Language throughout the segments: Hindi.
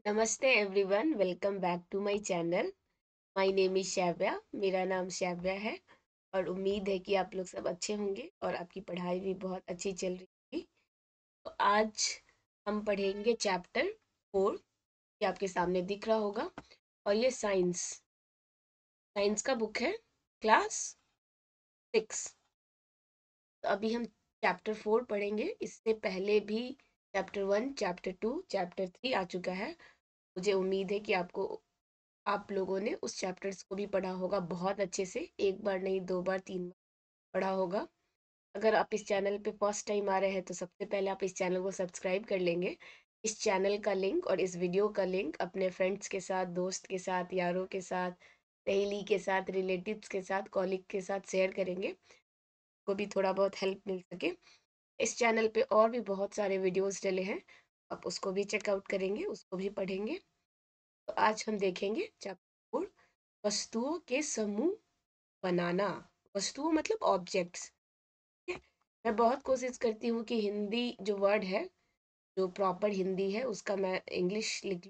नमस्ते everyone, welcome back to my channel. My name is Shravya. मेरा नाम श्राव्या है और उम्मीद है कि आप लोग सब अच्छे होंगे और आपकी पढ़ाई भी बहुत अच्छी चल रही होगी। तो आज हम पढ़ेंगे चैप्टर 4, ये आपके सामने दिख रहा होगा। और ये साइंस साइंस का बुक है, क्लास 6। तो अभी हम चैप्टर 4 पढ़ेंगे। इससे पहले भी चैप्टर 1, चैप्टर 2, चैप्टर 3 आ चुका है। मुझे उम्मीद है कि आप लोगों ने उस चैप्टर्स को भी पढ़ा होगा बहुत अच्छे से, एक बार नहीं, 2 बार, 3 बार पढ़ा होगा। अगर आप इस चैनल पे फर्स्ट टाइम आ रहे हैं तो सबसे पहले आप इस चैनल को सब्सक्राइब कर लेंगे। इस चैनल का लिंक और इस वीडियो का लिंक अपने फ्रेंड्स के साथ, दोस्त के साथ, यारों के साथ, सहेली के साथ, रिलेटिव्स के साथ, कॉलीग के साथ शेयर करेंगे, को भी थोड़ा बहुत हेल्प मिल सके। इस चैनल पे और भी बहुत सारे वीडियोस डले हैं, आप उसको भी चेकआउट करेंगे, उसको भी पढ़ेंगे। तो आज हम देखेंगे चैप्टर 4, वस्तुओं के समूह बनाना। वस्तुओं मतलब ऑब्जेक्ट्स। ठीक है। मैं बहुत कोशिश करती हूँ कि हिंदी जो वर्ड है, जो प्रॉपर हिंदी है, उसका मैं इंग्लिश लिख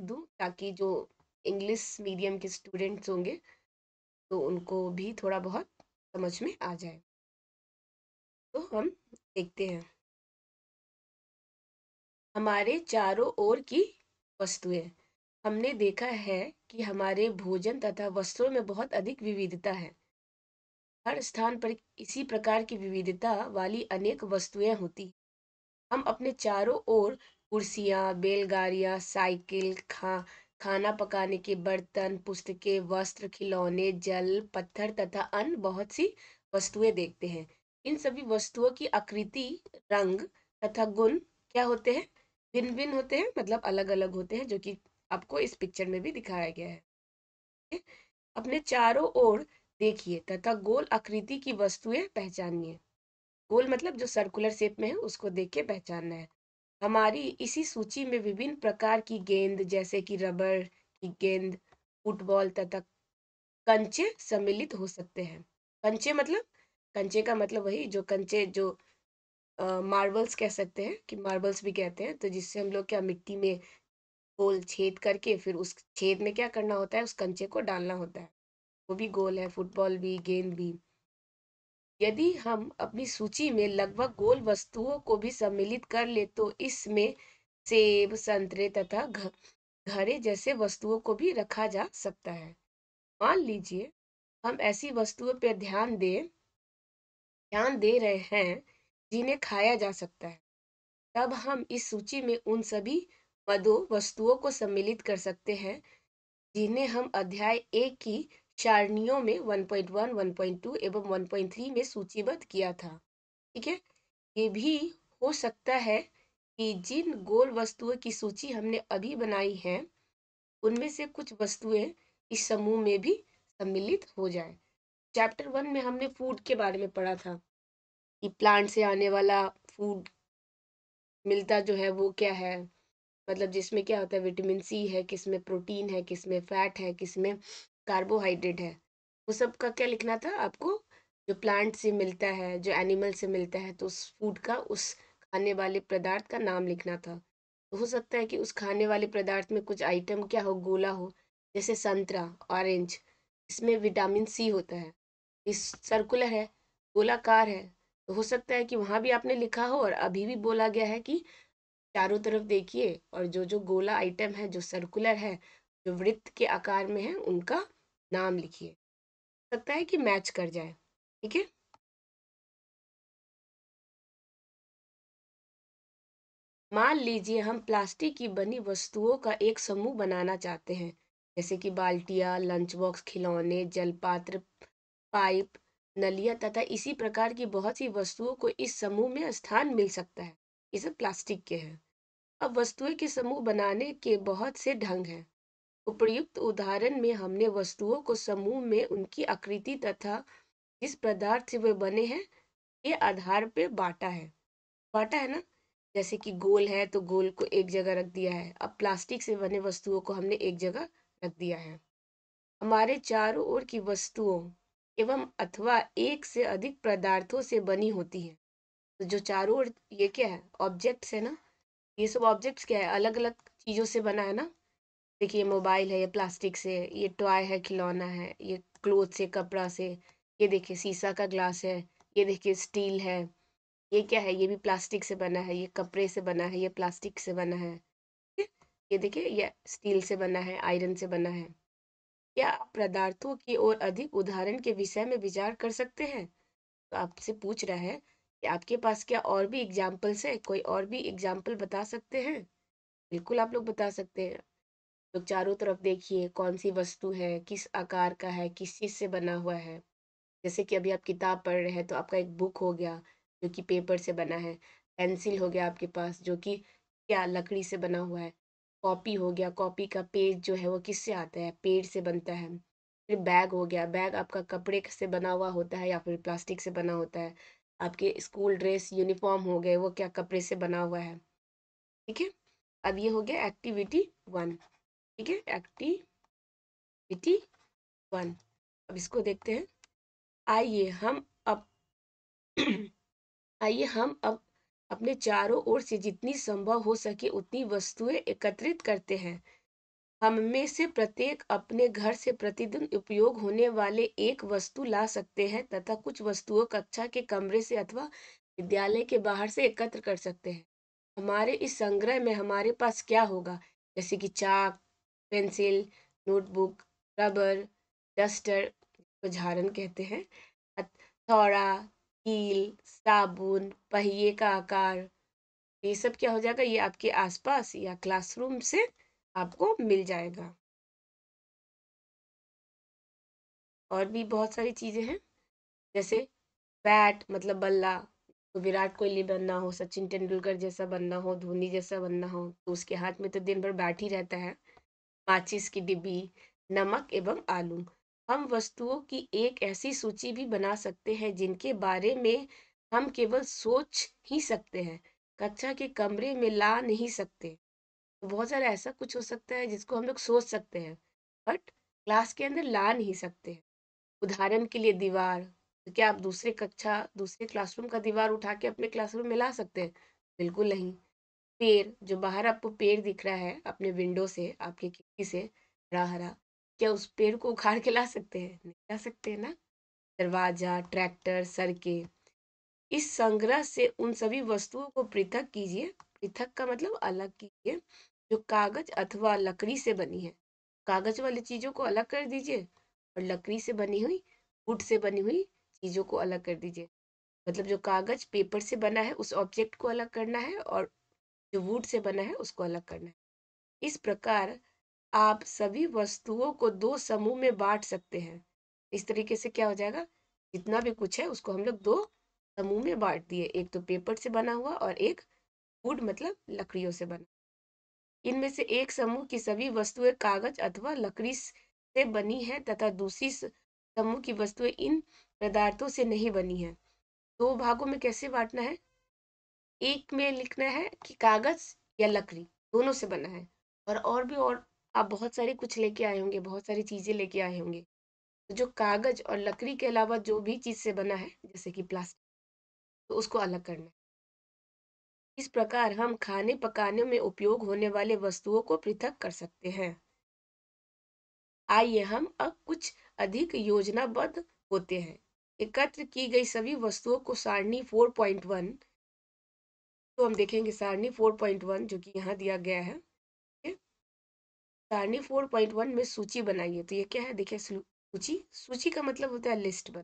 दूँ, ताकि जो इंग्लिश मीडियम के स्टूडेंट्स होंगे तो उनको भी थोड़ा बहुत समझ में आ जाए। तो हम देखते हैं। हमारे चारों ओर की वस्तुएं। हमने देखा है कि हमारे भोजन तथा वस्त्रों में बहुत अधिक विविधता है। हर स्थान पर इसी प्रकार की विविधता वाली अनेक वस्तुएं होती। हम अपने चारों ओर कुर्सियां, बैलगाड़ियां, साइकिल, खाना पकाने के बर्तन, पुस्तकें, वस्त्र, खिलौने, जल, पत्थर तथा अन्य बहुत सी वस्तुएं देखते हैं। इन सभी वस्तुओं की आकृति, रंग तथा गुण क्या होते हैं? भिन्न भिन्न होते हैं, मतलब अलग अलग होते हैं, जो कि आपको इस पिक्चर में भी दिखाया गया है। अपने चारों ओर देखिए तथा गोल आकृति की वस्तुएं पहचानिए। गोल मतलब जो सर्कुलर शेप में है, उसको देख के पहचानना है। हमारी इसी सूची में विभिन्न प्रकार की गेंद, जैसे कि रबर की गेंद, फुटबॉल तथा कंचे सम्मिलित हो सकते हैं। कंचे मतलब, कंचे का मतलब वही जो कंचे, जो मार्बल्स कह सकते हैं, कि मार्बल्स भी कहते हैं, तो जिससे हम लोग क्या, मिट्टी में गोल छेद करके फिर उस छेद में क्या करना होता है, उस कंचे को डालना होता है। वो भी गोल है, फुटबॉल भी, गेंद भी। यदि हम अपनी सूची में लगभग गोल वस्तुओं को भी सम्मिलित कर ले तो इसमें सेब, संतरे तथा घड़े जैसे वस्तुओं को भी रखा जा सकता है। मान लीजिए हम ऐसी वस्तुओं पर ध्यान दे रहे हैं जिन्हें खाया जा सकता है, तब हम इस सूची में उन सभी मदों वस्तुओं को सम्मिलित कर सकते हैं जिन्हें हम अध्याय 1 की सारणियों में 1.1, 1.2 एवं 1.3 में सूचीबद्ध किया था। ठीक है। ये भी हो सकता है कि जिन गोल वस्तुओं की सूची हमने अभी बनाई है, उनमें से कुछ वस्तुएं इस समूह में भी सम्मिलित हो जाए। चैप्टर 1 में हमने फूड के बारे में पढ़ा था कि प्लांट से आने वाला फूड मिलता जो है वो क्या है, मतलब जिसमें क्या होता है, विटामिन सी है, किसमें प्रोटीन है, किसमें फैट है, किसमें कार्बोहाइड्रेट है। वो सब का क्या लिखना था आपको? जो प्लांट से मिलता है, जो एनिमल से मिलता है, तो उस फूड का, उस खाने वाले पदार्थ का नाम लिखना था। तो हो सकता है कि उस खाने वाले पदार्थ में कुछ आइटम क्या हो, गोला हो, जैसे संतरा, ऑरेंज, इसमें विटामिन सी होता है, इस सर्कुलर है, गोलाकार है। तो हो सकता है कि वहां भी आपने लिखा हो, और अभी भी बोला गया है कि चारों तरफ देखिए और जो जो गोला आइटम है, जो सर्कुलर है, जो वृत्त के आकार में है, उनका नाम लिखिए। सकता है कि मैच कर जाए। ठीक है। मान लीजिए हम प्लास्टिक की बनी वस्तुओं का एक समूह बनाना चाहते हैं, जैसे कि बाल्टियां, लंच बॉक्स, खिलौने, जलपात्र, पाइप, नलियां तथा इसी प्रकार की बहुत सी वस्तुओं को इस समूह में स्थान मिल सकता है। ये सब प्लास्टिक के हैं। अब वस्तुएं के समूह बनाने के बहुत से ढंग हैं। उपर्युक्त उदाहरण में हमने वस्तुओं को समूह में उनकी आकृति तथा जिस पदार्थ से वे बने हैं के आधार पे बांटा है ना। जैसे कि गोल है तो गोल को एक जगह रख दिया है, अब प्लास्टिक से बने वस्तुओं को हमने एक जगह रख दिया है। हमारे चारों ओर की वस्तुओं एवं अथवा एक से अधिक पदार्थों से बनी होती है। तो जो चारों ओर ये क्या है, ऑब्जेक्ट्स है ना। ये सब ऑब्जेक्ट्स क्या है, अलग अलग चीज़ों से बना है ना। देखिए मोबाइल है, ये प्लास्टिक से, ये टॉय है, खिलौना है, ये क्लोथ से, कपड़ा से, ये देखिए शीशा का ग्लास है, ये देखिए स्टील है, ये क्या है, ये भी प्लास्टिक से बना है, ये कपड़े से बना है, ये प्लास्टिक से बना है, ठीक है? ये देखिए ये स्टील से बना है, आयरन से बना है। क्या आप पदार्थों की और अधिक उदाहरण के विषय में विचार कर सकते हैं? तो आपसे पूछ रहा है कि आपके पास क्या और भी एग्जाम्पल्स है, कोई और भी एग्जाम्पल बता सकते हैं? बिल्कुल आप लोग बता सकते हैं। तो चारों तरफ देखिए कौन सी वस्तु है, किस आकार का है, किस चीज से बना हुआ है। जैसे कि अभी आप किताब पढ़ रहे हैं तो आपका एक बुक हो गया जो कि पेपर से बना है। पेंसिल हो गया आपके पास जो कि क्या लकड़ी से बना हुआ है। कॉपी हो गया, कॉपी का पेज जो है वो किससे आता है, पेड़ से बनता है। फिर बैग हो गया, बैग आपका कपड़े से बना हुआ होता है या फिर प्लास्टिक से बना होता है। आपके स्कूल ड्रेस यूनिफॉर्म हो गए, वो क्या कपड़े से बना हुआ है। ठीक है। अब ये हो गया एक्टिविटी वन। ठीक है, एक्टिविटी वन। अब इसको देखते हैं। आइए हम अब आइए हम अब अपने चारों ओर से जितनी संभव हो सके उतनी वस्तुएं एकत्रित करते हैं। हम में से प्रत्येक अपने घर से प्रतिदिन उपयोग होने वाले एक वस्तु ला सकते हैं तथा कुछ वस्तुओं कक्षा के कमरे से अथवा विद्यालय के बाहर से एकत्र कर सकते हैं। हमारे इस संग्रह में हमारे पास क्या होगा, जैसे कि चाक, पेंसिल, नोटबुक, रबर, डस्टर को झाड़न कहते हैं, हथौड़ा, कील, साबुन, पहिए का आकार, ये सब क्या हो जाएगा, ये आपके आसपास या क्लासरूम से आपको मिल जाएगा। और भी बहुत सारी चीजें हैं, जैसे बैट मतलब बल्ला। तो विराट कोहली बनना हो, सचिन तेंदुलकर जैसा बनना हो, धोनी जैसा बनना हो तो उसके हाथ में तो दिन भर बैट ही रहता है। माचिस की डिब्बी, नमक एवं आलू। हम वस्तुओं की एक ऐसी सूची भी बना सकते हैं जिनके बारे में हम केवल सोच ही सकते हैं, कक्षा के कमरे में ला नहीं सकते। तो बहुत सारा ऐसा कुछ हो सकता है जिसको हम लोग सोच सकते हैं बट क्लास के अंदर ला नहीं सकते। उदाहरण के लिए दीवार। तो क्या आप दूसरे क्लासरूम का दीवार उठा के अपने क्लासरूम में ला सकते हैं? बिल्कुल नहीं। पेड़, जो बाहर आपको पेड़ दिख रहा है अपने विंडो से, आपकी खिड़की से, हरा हरा, क्या उस पेड़ को उखाड़ के ला सकते हैं? नहीं ला सकते हैं ना। दरवाजा, ट्रैक्टर, सड़कें। इस संग्रह से उन सभी वस्तुओं को पृथक कीजिए, पृथक का मतलब अलग कीजिए, जो कागज अथवा लकड़ी से बनी है। कागज वाली चीजों को अलग कर दीजिए और लकड़ी से बनी हुई, वुड से बनी हुई चीजों को अलग कर दीजिए। मतलब जो कागज पेपर से बना है उस ऑब्जेक्ट को अलग करना है और जो वुड से बना है उसको अलग करना है। इस प्रकार आप सभी वस्तुओं को दो समूह में बांट सकते हैं। इस तरीके से क्या हो जाएगा, जितना भी कुछ है उसको हम लोग दो समूह में बांट दिए, एक तो पेपर से बना हुआ और एक वुड मतलब लकड़ियों से बना। इनमें से एक समूह की सभी वस्तुएं कागज अथवा लकड़ी से बनी है तथा दूसरी समूह की वस्तुएं इन पदार्थों से नहीं बनी है। दो भागों में कैसे बांटना है, एक में लिखना है कि कागज या लकड़ी दोनों से बना है, और आप बहुत सारे कुछ लेके आए होंगे, बहुत सारी चीजें लेके आए होंगे। तो जो कागज और लकड़ी के अलावा जो भी चीज से बना है जैसे कि प्लास्टिक, तो उसको अलग करना है। इस प्रकार हम खाने पकाने में उपयोग होने वाले वस्तुओं को पृथक कर सकते हैं। आइए हम अब कुछ अधिक योजनाबद्ध होते हैं। एकत्र की गई सभी वस्तुओं को सारणी 4.1, तो हम देखेंगे सारणी 4.1 जो कि यहाँ दिया गया है। सारणी 4.1 में सूची बनाइए। तो ये क्या है, देखिए सूची, सूची का मतलब होता है लिस्ट बन।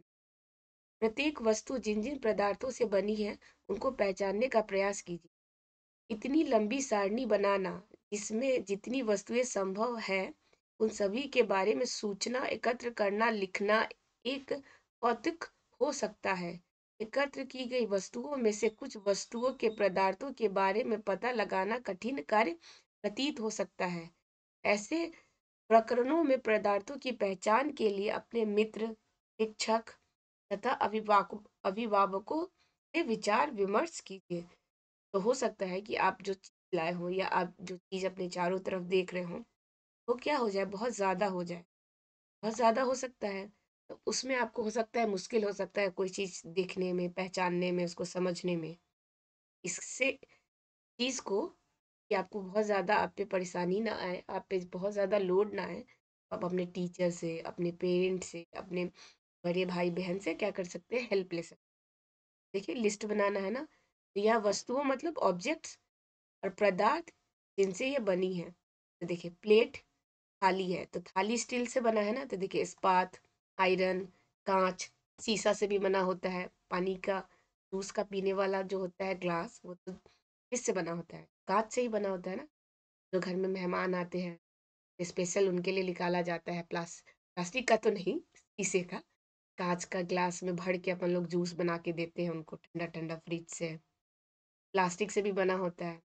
प्रत्येक वस्तु जिन जिन पदार्थों से बनी है उनको पहचानने का प्रयास कीजिए। इतनी लंबी सारणी बनाना जिसमें जितनी वस्तुएं संभव है उन सभी के बारे में सूचना एकत्र करना, लिखना एक कौतुक हो सकता है। एकत्र की गई वस्तुओं में से कुछ वस्तुओं के पदार्थों के बारे में पता लगाना कठिन कार्य प्रतीत हो सकता है। ऐसे प्रकरणों में पदार्थों की पहचान के लिए अपने मित्र, शिक्षक तथा अभिभावकों से विचार विमर्श कीजिए। तो हो सकता है कि आप जो चीज लाए हो या आप जो चीज अपने चारों तरफ देख रहे हो वो क्या हो जाए, बहुत ज्यादा हो जाए, बहुत ज्यादा हो सकता है। तो उसमें आपको हो सकता है मुश्किल हो सकता है कोई चीज देखने में, पहचानने में, उसको समझने में। इससे चीज को कि आपको बहुत ज़्यादा आप पे परेशानी ना आए, आप पे बहुत ज़्यादा लोड ना आए, आप अपने टीचर से, अपने पेरेंट्स से, अपने बड़े भाई बहन से क्या कर सकते हैं, हेल्प ले सकते हैं। देखिए लिस्ट बनाना है ना, तो यह वस्तुओं मतलब ऑब्जेक्ट्स और पदार्थ जिनसे ये बनी है। तो देखिए प्लेट थाली है, तो थाली स्टील से बना है ना, तो देखिए इस्पात, आयरन, कांच, शीशा से भी बना होता है। पानी का, जूस का पीने वाला जो होता है ग्लास, वो तो किससे बना होता है, कांच से ही बना होता है ना। जो घर में मेहमान आते हैं, स्पेशल उनके लिए निकाला जाता है, प्लास्टिक का तो नहीं, शीशे का, कांच का ग्लास में भर के अपन लोग जूस बना के देते हैं उनको ठंडा ठंडा फ्रिज से। प्लास्टिक से भी बना होता है।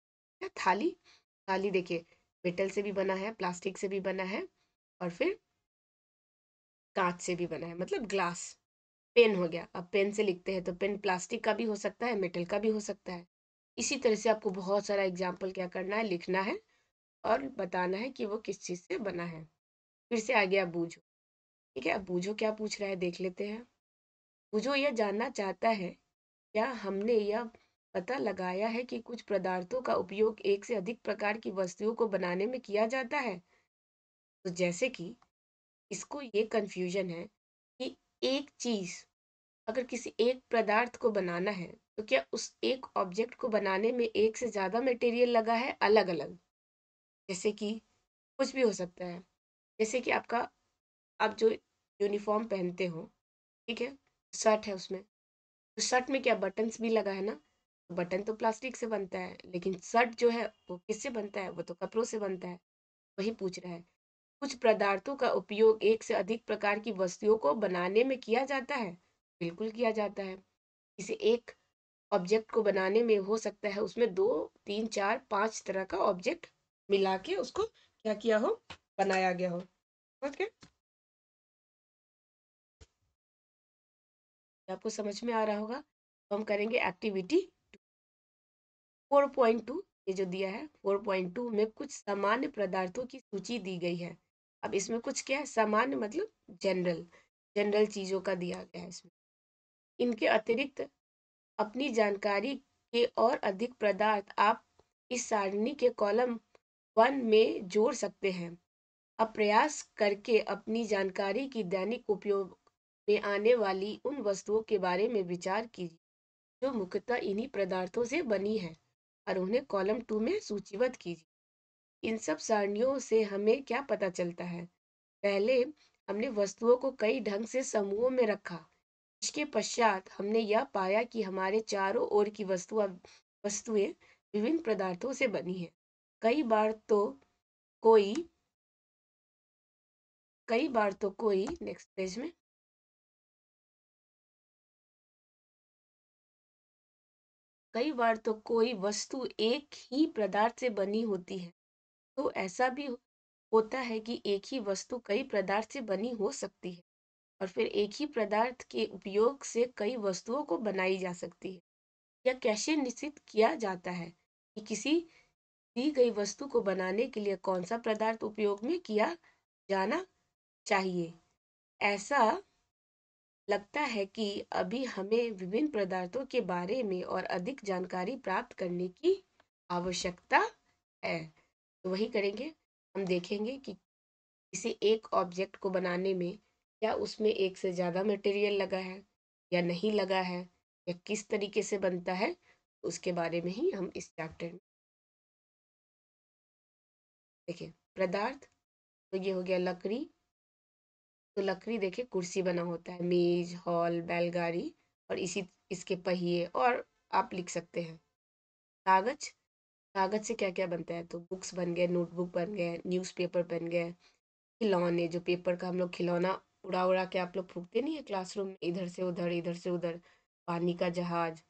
या थाली, थाली देखिए मेटल से भी बना है, प्लास्टिक से भी बना है, और फिर कांच से भी बना है, मतलब ग्लास। पेन हो गया, अब पेन से लिखते हैं तो पेन प्लास्टिक का भी हो सकता है, मेटल का भी हो सकता है। इसी तरह से आपको बहुत सारा एग्जाम्पल क्या करना है, लिखना है और बताना है कि वो किस चीज़ से बना है। फिर से आ गया बूझो। ठीक है, अब बूझो क्या पूछ रहा है देख लेते हैं। बूझो यह जानना चाहता है क्या हमने यह पता लगाया है कि कुछ पदार्थों का उपयोग एक से अधिक प्रकार की वस्तुओं को बनाने में किया जाता है। तो जैसे कि इसको ये कंफ्यूजन है कि एक चीज अगर किसी एक पदार्थ को बनाना है, तो क्या उस एक ऑब्जेक्ट को बनाने में एक से ज्यादा मटेरियल लगा है अलग अलग। जैसे कि कुछ भी हो सकता है, जैसे कि आपका, आप जो यूनिफॉर्म पहनते हो, ठीक है, शर्ट है उसमें, तो शर्ट में क्या बटन्स भी लगा है ना, बटन तो प्लास्टिक से बनता है, लेकिन शर्ट जो है वो किससे बनता है, वो तो कपड़ों से बनता है। वही पूछ रहा है, कुछ पदार्थों का उपयोग एक से अधिक प्रकार की वस्तुओं को बनाने में किया जाता है। बिल्कुल किया जाता है। किसी एक ऑब्जेक्ट को बनाने में हो सकता है उसमें दो, तीन, चार, पांच तरह का ऑब्जेक्ट मिला के उसको क्या किया हो, बनाया गया हो। ओके, आपको समझ में आ रहा होगा। तो हम करेंगे एक्टिविटी 4.2। ये जो दिया है 4.2 में कुछ सामान्य पदार्थों की सूची दी गई है। अब इसमें कुछ क्या है, सामान्य मतलब जनरल, जनरल चीजों का दिया गया है इसमें। इनके अतिरिक्त अपनी जानकारी के और अधिक पदार्थ आप इस सारणी के कॉलम 1 में जोड़ सकते हैं। अब प्रयास करके अपनी जानकारी की दैनिक उपयोग में आने वाली उन वस्तुओं के बारे में विचार कीजिए जो मुख्यतः इन्हीं पदार्थों से बनी है, और उन्हें कॉलम 2 में सूचीबद्ध कीजिए। इन सब सारणियों से हमें क्या पता चलता है। पहले हमने वस्तुओं को कई ढंग से समूहों में रखा। इसके पश्चात हमने यह पाया कि हमारे चारों ओर की वस्तुएं विभिन्न पदार्थों से बनी हैं। कई बार तो कोई कई बार तो कोई नेक्स्ट पेज में, कई बार तो कोई वस्तु एक ही पदार्थ से बनी होती है। तो ऐसा भी होता है कि एक ही वस्तु कई पदार्थ से बनी हो सकती है, और फिर एक ही पदार्थ के उपयोग से कई वस्तुओं को बनाई जा सकती है। यह कैसे निश्चित किया जाता है कि किसी दी गई वस्तु को बनाने के लिए कौन सा पदार्थ उपयोग में किया जाना चाहिए। ऐसा लगता है कि अभी हमें विभिन्न पदार्थों के बारे में और अधिक जानकारी प्राप्त करने की आवश्यकता है। तो वही करेंगे, हम देखेंगे कि किसी एक ऑब्जेक्ट को बनाने में क्या उसमें एक से ज़्यादा मटेरियल लगा है या नहीं लगा है, या किस तरीके से बनता है, उसके बारे में ही हम इस चैप्टर में देखें। पदार्थ, तो ये हो गया लकड़ी। तो लकड़ी देखिए कुर्सी बना होता है, मेज, हॉल, बैलगाड़ी, और इसी इसके पहिए, और आप लिख सकते हैं। कागज, कागज से क्या क्या बनता है, तो बुक्स बन गए, नोटबुक बन गए, न्यूज़पेपर बन गए। खिलौने, जो पेपर का हम लोग खिलौना उड़ा उड़ा के आप लोग फूकते नहीं है क्लासरूम में, इधर से उधर, इधर से उधर। पानी का जहाज,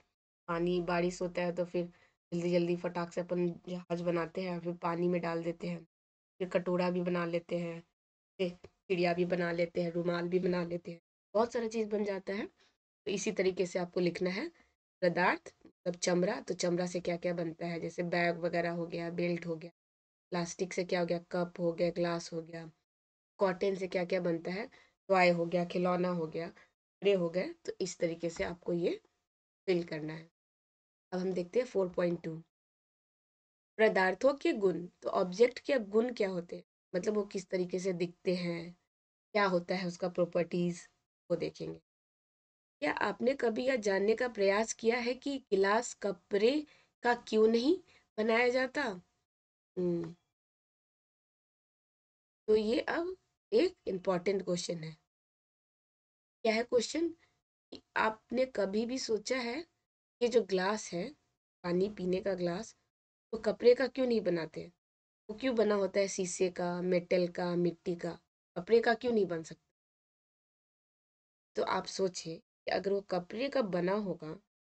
पानी बारिश होता है तो फिर जल्दी जल्दी फटाक से अपन जहाज बनाते हैं, फिर पानी में डाल देते हैं। फिर कटोरा भी बना लेते हैं, फिर चिड़िया भी बना लेते हैं, रुमाल भी बना लेते हैं, बहुत सारा चीज़ बन जाता है। तो इसी तरीके से आपको लिखना है। पदार्थ मतलब चमड़ा, तो चमड़ा से क्या क्या बनता है, जैसे बैग वगैरह हो गया, बेल्ट हो गया। प्लास्टिक से क्या हो गया, कप हो गया, ग्लास हो गया। कॉटन से क्या क्या बनता है, टॉय हो गया, खिलौना हो गया, कपड़े हो गए। तो इस तरीके से आपको ये फिल करना है। अब हम देखते हैं 4.2। पदार्थों के गुण, तो ऑब्जेक्ट के गुण क्या होते हैं, मतलब वो किस तरीके से दिखते हैं, क्या होता है उसका प्रॉपर्टीज, वो देखेंगे। क्या आपने कभी यह जानने का प्रयास किया है कि गिलास कपड़े का क्यों नहीं बनाया जाता? हम्म, तो ये अब एक इम्पॉर्टेंट क्वेश्चन है। क्या है क्वेश्चन? कि आपने कभी भी सोचा है कि जो ग्लास है, पानी पीने का ग्लास, तो कपड़े का क्यों नहीं बनाते? वो क्यों बना होता है शीशे का, मेटल का, मिट्टी का? कपड़े का क्यों नहीं बन सकता? तो आप सोचिए कि अगर वो कपड़े का बना होगा,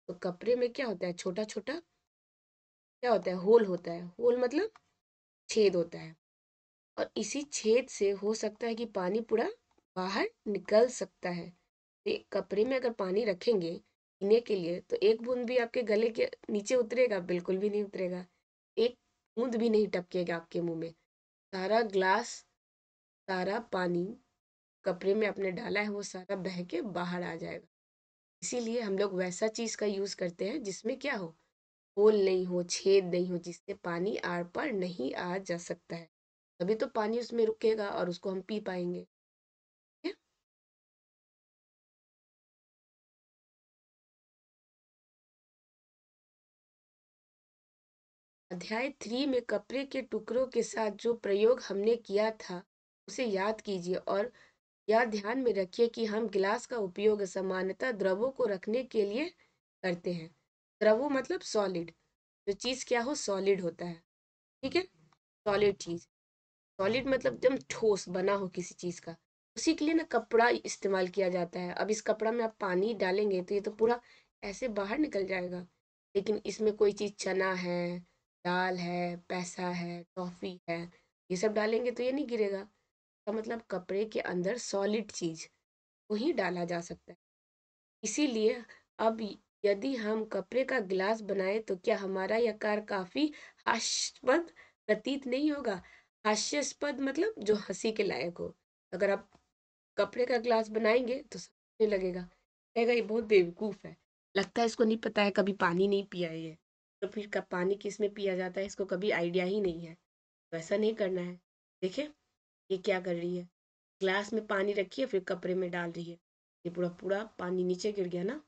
तो कपड़े में क्या होता है, छोटा छोटा क्या होता है, होल होता है। होल मतलब छेद होता है, और इसी छेद से हो सकता है कि पानी पूरा बाहर निकल सकता है। तो एक कपड़े में अगर पानी रखेंगे पीने के लिए, तो एक बूंद भी आपके गले के नीचे उतरेगा? बिल्कुल भी नहीं उतरेगा। एक बूंद भी नहीं टपकेगा आपके मुंह में। सारा ग्लास, सारा पानी कपड़े में आपने डाला है, वो सारा बह के बाहर आ जाएगा। इसीलिए हम लोग वैसा चीज का यूज करते हैं जिसमें क्या हो, होल नहीं हो, छेद नहीं हो, जिससे पानी आर पार नहीं आ जा सकता है। तभी तो पानी उसमें रुकेगा और उसको हम पी पाएंगे। ठीक है? अध्याय 3 में कपड़े के टुकड़ों के साथ जो प्रयोग हमने किया था उसे याद कीजिए, और यह ध्यान में रखिए कि हम गिलास का उपयोग सामान्यतः द्रवों को रखने के लिए करते हैं। द्रवों मतलब सॉलिड, जो चीज़ क्या हो, सॉलिड होता है। ठीक है, सॉलिड चीज़। सॉलिड मतलब एकदम ठोस बना हो किसी चीज़ का, उसी के लिए ना कपड़ा इस्तेमाल किया जाता है। अब इस कपड़ा में आप पानी डालेंगे तो ये तो पूरा ऐसे बाहर निकल जाएगा, लेकिन इसमें कोई चीज़, चना है, दाल है, पैसा है, टॉफी है, ये सब डालेंगे तो ये नहीं गिरेगा। का मतलब कपड़े के अंदर सॉलिड चीज़ को ही डाला जा सकता है। इसीलिए अब यदि हम कपड़े का गिलास बनाए तो क्या हमारा यह कार्य काफी हास्यास्पद प्रतीत नहीं होगा? हास्यास्पद मतलब जो हंसी के लायक हो। अगर आप कपड़े का गिलास बनाएंगे तो समझने लगेगा, कहेगा ये बहुत बेवकूफ है, लगता है इसको नहीं पता है, कभी पानी नहीं पिया है ये, तो फिर कब पानी किस में पिया जाता है इसको कभी आइडिया ही नहीं है। वैसा नहीं करना है। देखिए ये क्या कर रही है, ग्लास में पानी रखी है फिर कपड़े में डाल रही है, ये पूरा पूरा पानी नीचे गिर गया ना।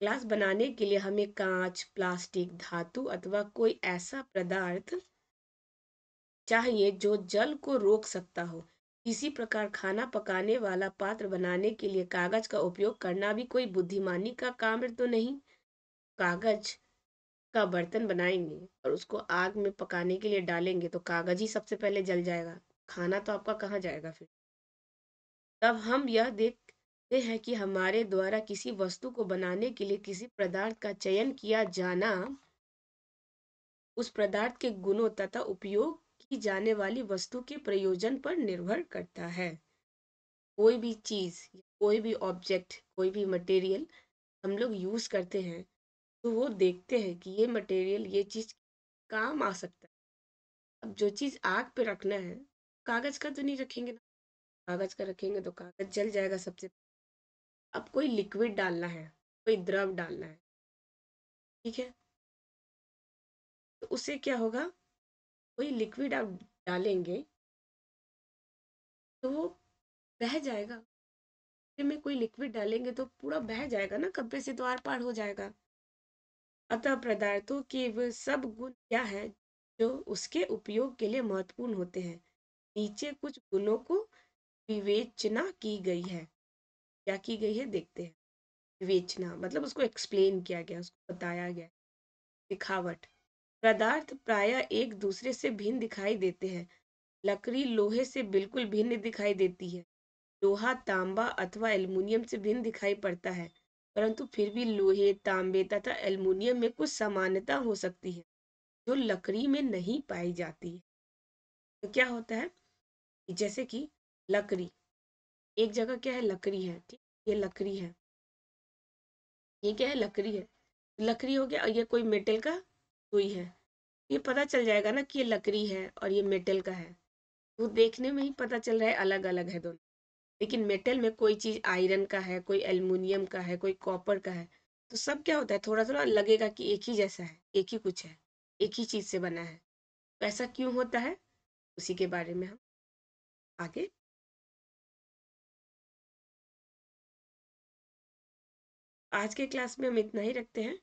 ग्लास बनाने के लिए हमें कांच, प्लास्टिक, धातु अथवा कोई ऐसा पदार्थ चाहिए जो जल को रोक सकता हो। इसी प्रकार खाना पकाने वाला पात्र बनाने के लिए कागज का उपयोग करना भी कोई बुद्धिमानी का काम तो नहीं। कागज का बर्तन बनाएंगे और उसको आग में पकाने के लिए डालेंगे तो कागज ही सबसे पहले जल जाएगा, खाना तो आपका कहाँ जाएगा फिर? तब हम यह देखते हैं कि हमारे द्वारा किसी वस्तु को बनाने के लिए किसी पदार्थ का चयन किया जाना उस पदार्थ के गुणों तथा उपयोग की जाने वाली वस्तु के प्रयोजन पर निर्भर करता है। कोई भी चीज़, कोई भी ऑब्जेक्ट, कोई भी मटेरियल हम लोग यूज़ करते हैं, तो वो देखते हैं कि ये मटेरियल, ये चीज़ काम आ सकता है। अब जो चीज़ आग पे रखना है, कागज़ का तो नहीं रखेंगे ना, कागज़ का रखेंगे तो कागज़ जल जाएगा सबसे। अब कोई लिक्विड डालना है, कोई द्रव डालना है, ठीक है, तो उससे क्या होगा, कोई लिक्विड आप डालेंगे तो वो बह जाएगा। फिर में कोई लिक्विड डालेंगे तो पूरा बह जाएगा ना, कब्बे से तो आर पार हो जाएगा। अतः पदार्थों के वे सब गुण क्या है जो उसके उपयोग के लिए महत्वपूर्ण होते हैं। नीचे कुछ गुणों को विवेचना की गई है। क्या की गई है देखते हैं। विवेचना मतलब उसको एक्सप्लेन किया गया, उसको बताया गया। दिखावट, पदार्थ प्रायः एक दूसरे से भिन्न दिखाई देते हैं। लकड़ी लोहे से बिल्कुल भिन्न दिखाई देती है। लोहा तांबा अथवा एल्युमिनियम से भिन्न दिखाई पड़ता है, परंतु फिर भी लोहे, तांबे तथा एल्युमिनियम में कुछ समानता हो सकती है जो लकड़ी में नहीं पाई जाती है। तो क्या होता है कि जैसे कि लकड़ी, एक जगह क्या है, लकड़ी है, ठीक, ये लकड़ी है, ये क्या है, लकड़ी है, लकड़ी हो गया, और ये कोई मेटल का सुई है। ये पता चल जाएगा ना कि ये लकड़ी है और ये मेटल का है। वो देखने में ही पता चल रहा है अलग अलग है दोनों। लेकिन मेटल में कोई चीज़ आयरन का है, कोई एल्युमिनियम का है, कोई कॉपर का है, तो सब क्या होता है, थोड़ा थोड़ा लगेगा कि एक ही जैसा है, एक ही कुछ है, एक ही चीज़ से बना है। तो ऐसा क्यों होता है, उसी के बारे में हम आगे। आज के क्लास में हम इतना ही रखते हैं।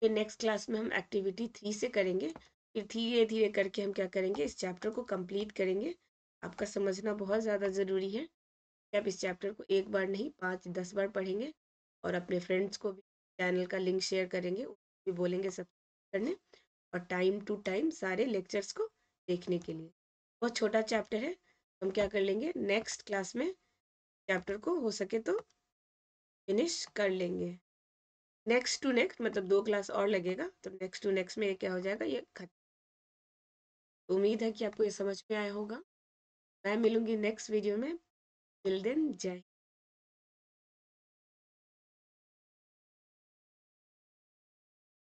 फिर नेक्स्ट क्लास में हम एक्टिविटी 3 से करेंगे। फिर धीरे धीरे करके हम क्या करेंगे, इस चैप्टर को कंप्लीट करेंगे। आपका समझना बहुत ज़्यादा ज़रूरी है कि आप इस चैप्टर को एक बार नहीं 5-10 बार पढ़ेंगे, और अपने फ्रेंड्स को भी चैनल का लिंक शेयर करेंगे, उनको भी बोलेंगे सब्सक्राइब करने, और टाइम टू टाइम सारे लेक्चर्स को देखने के लिए। बहुत छोटा चैप्टर है, हम क्या कर लेंगे, नेक्स्ट क्लास में चैप्टर को हो सके तो फिनिश कर लेंगे। नेक्स्ट टू नेक्स्ट मतलब 2 क्लास और लगेगा, तो नेक्स्ट टू नेक्स्ट में ये क्या हो जाएगा, ये खत्म। उम्मीद है कि आपको ये समझ में आया होगा। मैं मिलूंगी नेक्स्ट वीडियो में। टिल देन, जय।